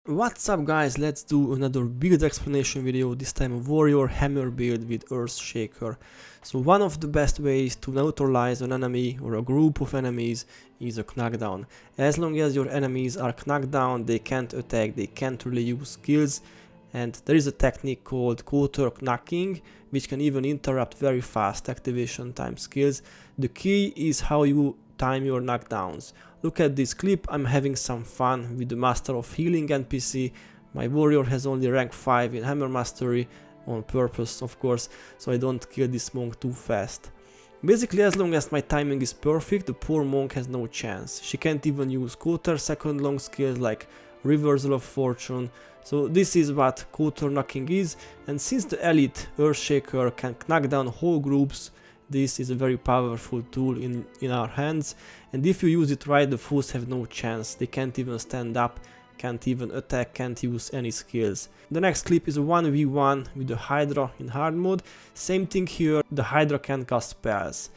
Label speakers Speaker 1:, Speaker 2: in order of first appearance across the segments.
Speaker 1: What's up guys, let's do another build explanation video, this time a warrior hammer build with Earthshaker. So one of the best ways to neutralize an enemy or a group of enemies is a knockdown. As long as your enemies are knocked down, they can't attack, they can't really use skills, and there is a technique called Quarterknocking which can even interrupt very fast activation time skills. The key is how you time your knockdowns. Look at this clip, I'm having some fun with the Master of Healing NPC. My warrior has only rank 5 in Hammer Mastery, on purpose of course, so I don't kill this monk too fast. Basically, as long as my timing is perfect, the poor monk has no chance. She can't even use quarter second long skills like Reversal of Fortune. So this is what Quarterknocking is, and since the elite Earthshaker can knock down whole groups, this is a very powerful tool in our hands, and if you use it right, the foes have no chance. They can't even stand up, can't even attack, can't use any skills. The next clip is a 1v1 with the Hydra in hard mode. Same thing here, the Hydra can cast spells.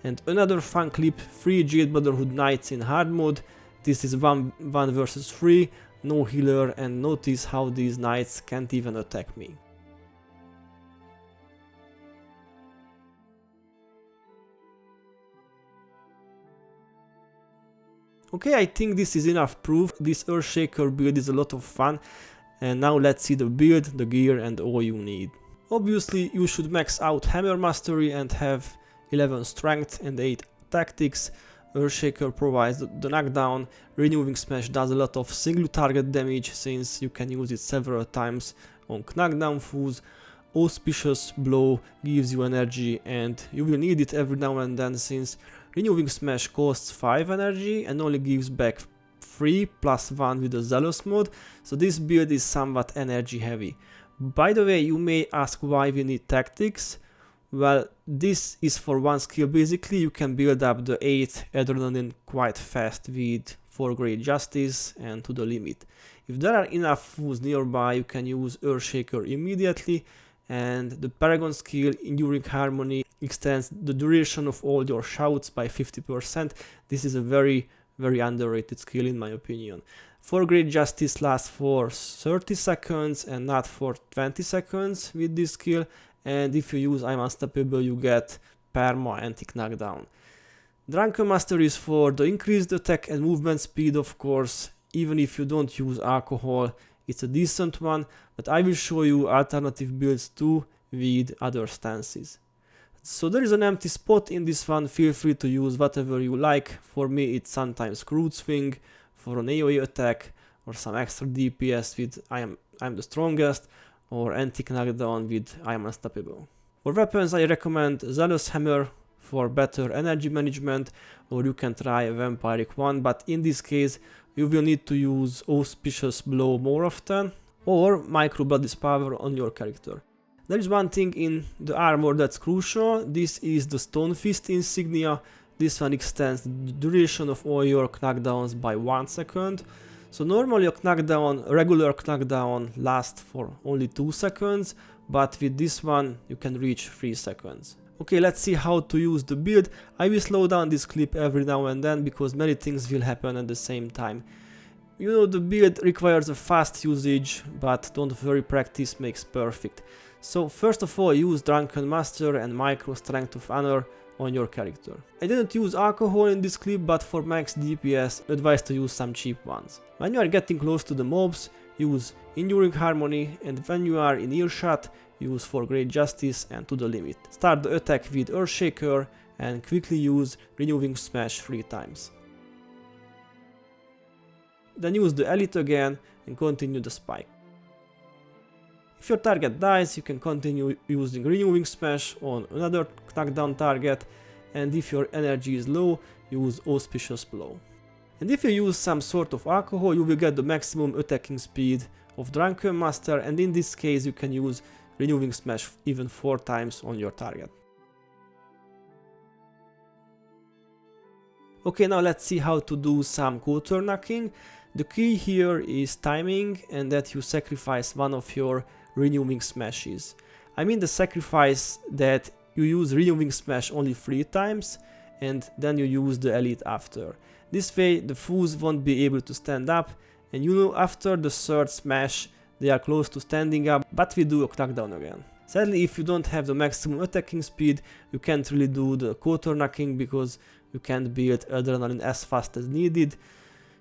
Speaker 1: And another fun clip, 3 Jade Brotherhood Knights in hard mode. This is 1 versus 3, no healer, and notice how these knights can't even attack me. Okay, I think this is enough proof. This Earthshaker build is a lot of fun, and now let's see the build, the gear and all you need. Obviously you should max out Hammer Mastery and have 11 strength and 8 tactics. Earthshaker provides the knockdown. Renewing Smash does a lot of single target damage since you can use it several times on knockdown foes. Auspicious Blow gives you energy, and you will need it every now and then since Renewing Smash costs 5 energy and only gives back 3 plus 1 with the Zealous mode, so this build is somewhat energy heavy. By the way, you may ask why we need tactics. Well, this is for one skill basically. You can build up the 8 adrenaline quite fast with 4 Great Justice and to the limit. If there are enough foes nearby, you can use Earthshaker immediately, and the Paragon skill, Enduring Harmony, extends the duration of all your shouts by 50%. This is a very underrated skill in my opinion. 4 Great Justice lasts for 30 seconds and not for 20 seconds with this skill, and if you use I'm Unstoppable you get perma anti-knockdown. Drunken Master is for the increased attack and movement speed, of course. Even if you don't use alcohol, it's a decent one, but I will show you alternative builds too with other stances. So there is an empty spot in this one, feel free to use whatever you like. For me it's sometimes Crude Swing for an AoE attack, or some extra DPS with I'm the strongest, or anti-knockdown with I am unstoppable. For weapons I recommend Zealous Hammer for better energy management, or you can try a vampiric one, but in this case you will need to use Auspicious Blow more often, or Micro Blood's Power on your character. There is one thing in the armor that's crucial. This is the Stonefist Insignia. This one extends the duration of all your knockdowns by 1 second. So normally a regular knockdown lasts for only 2 seconds, but with this one you can reach 3 seconds. Okay, let's see how to use the build. I will slow down this clip every now and then because many things will happen at the same time. You know, the build requires a fast usage, but don't worry, practice makes perfect. So first of all, use Drunken Master and Micro Strength of Honor on your character. I didn't use alcohol in this clip, but for max DPS, advise to use some cheap ones. When you are getting close to the mobs, use Enduring Harmony, and when you are in earshot, use 4 Great Justice and to the limit. Start the attack with Earthshaker and quickly use Renewing Smash 3 times. Then use the Elite again and continue the spike. If your target dies, you can continue using Renewing Smash on another knockdown target, and if your energy is low, use Auspicious Blow. And if you use some sort of alcohol, you will get the maximum attacking speed of Drunken Master, and in this case you can use Renewing Smash even 4 times on your target. Okay, now let's see how to do some Quarterknocking. The key here is timing, and that you sacrifice one of your Renewing Smashes. I mean the sacrifice that you use Renewing Smash only 3 times and then you use the Elite after. This way the foes won't be able to stand up And you know, after the third smash, they are close to standing up, but we do a knockdown again. Sadly, if you don't have the maximum attacking speed, you can't really do the Quarterknocking because you can't build adrenaline as fast as needed.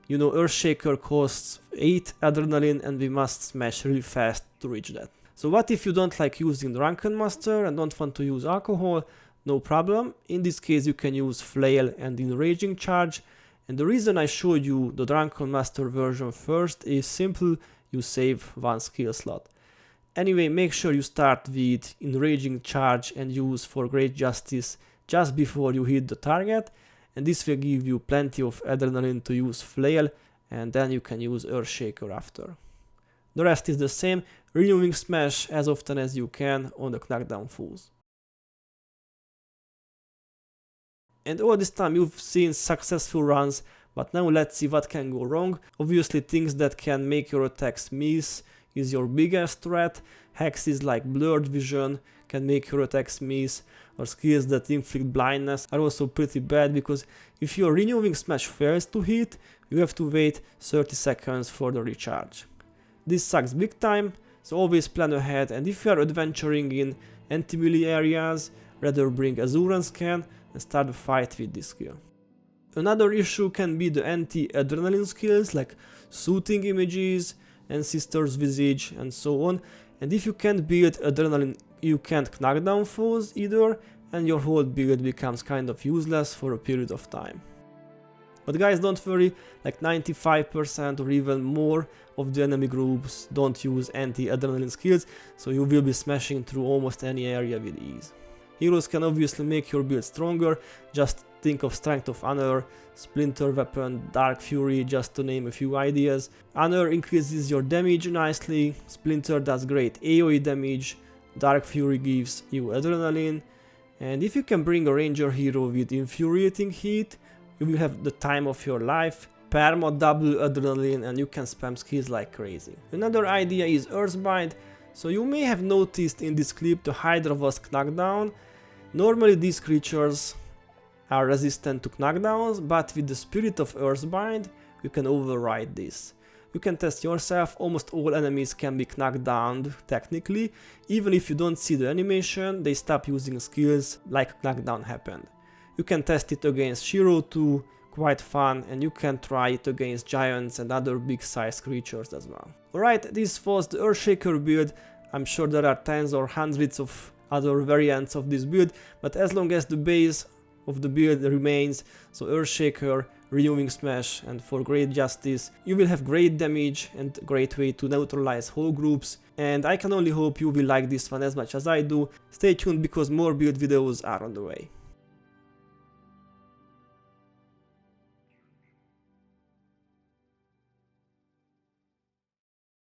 Speaker 1: You know, Earthshaker costs 8 adrenaline and we must smash really fast to reach that. So what if you don't like using Drunken Master and don't want to use alcohol? No problem. In this case you can use Flail and Enraging charge. And the reason I showed you the Drunken Master version first is simple, you save one skill slot. Anyway, make sure you start with Enraging charge and use for great justice just before you hit the target, and this will give you plenty of adrenaline to use Flail, and then you can use Earthshaker after. The rest is the same, renewing smash as often as you can on the knockdown fools. And all this time you've seen successful runs, but now let's see what can go wrong. Obviously things that can make your attacks miss is your biggest threat. Hexes like blurred vision can make your attacks miss, or skills that inflict blindness are also pretty bad, because if your renewing smash fails to hit, you have to wait 30 seconds for the recharge. This sucks big time, so always plan ahead, and if you are adventuring in anti-melee areas, rather bring Asuran Scan and start the fight with this skill. Another issue can be the anti-adrenaline skills like Soothing Images, Ancestor's Visage and so on, and if you can't build adrenaline you can't knock down foes either, and your whole build becomes kind of useless for a period of time. But guys, don't worry, like 95% or even more of the enemy groups don't use anti-adrenaline skills, so you will be smashing through almost any area with ease. Heroes can obviously make your build stronger, just think of Strength of Honor, Splinter Weapon, Dark Fury, just to name a few ideas. Honor increases your damage nicely, Splinter does great AoE damage, Dark Fury gives you adrenaline, and if you can bring a ranger hero with infuriating heat, you will have the time of your life, perma double adrenaline, and you can spam skills like crazy. Another idea is Earthbind. So you may have noticed in this clip the Hydra Husk knockdown. Normally these creatures are resistant to knockdowns, but with the Spirit of Earthbind you can override this. You can test yourself, almost all enemies can be knocked down technically. Even if you don't see the animation, they stop using skills like knockdown happened. You can test it against Shiro too, quite fun, and you can try it against giants and other big size creatures as well. Alright, this was the Earthshaker build. I'm sure there are tens or hundreds of other variants of this build, but as long as the base of the build remains, so Earthshaker, Renewing Smash, and for great justice, you will have great damage and a great way to neutralize whole groups, and I can only hope you will like this one as much as I do. Stay tuned because more build videos are on the way.